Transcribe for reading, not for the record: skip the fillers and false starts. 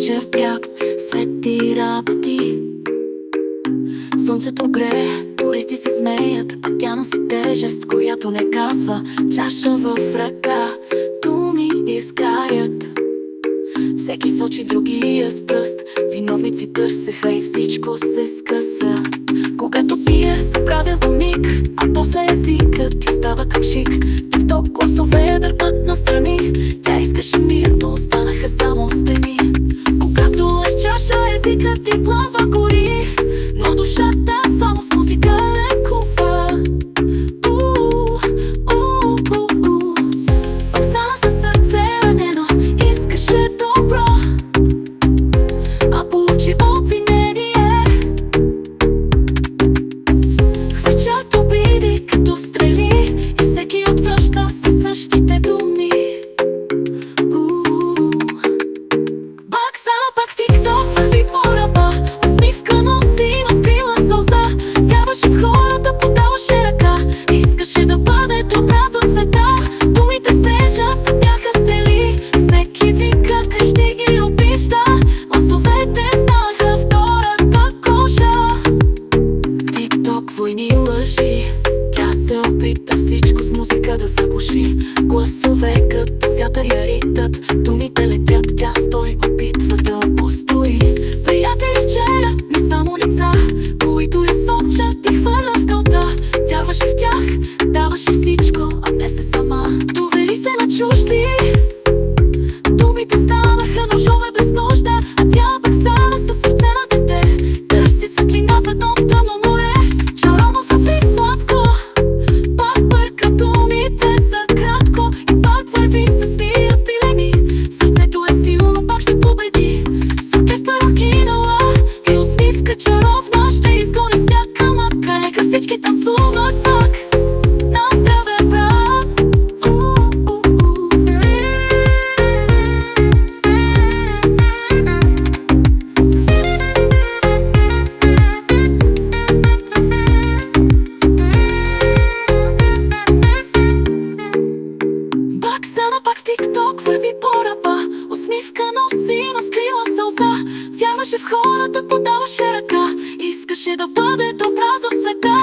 слънчев бряг, свети работи. Слънцето грее, туристи се смеят, а тя носи тежест, която не казва. Чаша в ръка, думи изгарят. Всеки сочи другия с пръст, виновници търсеха и всичко се скъса. Когато пие, се правя за миг, а после езикът ти става към шик. Тикток гласове дърпат настрани, тя искаше мир, но останаха само стени. Когато с чаша езикът ти плава гори, но душата само с музика лекува. Оксана със сърце ранено искаше добро, а получи обвинение. Хвърчат обиди като стрели и всеки отвръща със същите думи. Оксана пак в тикток върви по ръба, усмивка носи, но скрила сълза. Вярваше в хората, подаваше ръка, искаше да бъде добра за света. Думите стежат, бяха стели, всеки вика къщи ги обижда. Гласовете станаха втората кожа. Тикток, войни, лъжи, тя се опита всичко с музика да заглуши. Гласове като вятър я ритат, думите летят, тя стои, опитва да постои. Приятели вчера, не само лица, които я сочат и хвърля в калта. Вярваше в тях, даваше всичко, а днес е сама. Довери се на чужди, думите станаха ножове без нужда, а тя пък сама със сърце на дете търси светлина в едно тъмно море. Чаровно върви сладко, пак бърка думите за кратко и пак върви с мир разпилени. Сърцето е силно, пак ще победи. С оркестър оригинала и усмивка чаровна ще изгони всяка мъка. Нека всички танцуват пак на здраве, брат. Оксана пак в тикток върви по ръба, усмивка носи, но скрила сълза. Вярваше в хората, подаваше ръка, искаше да бъде добра за света.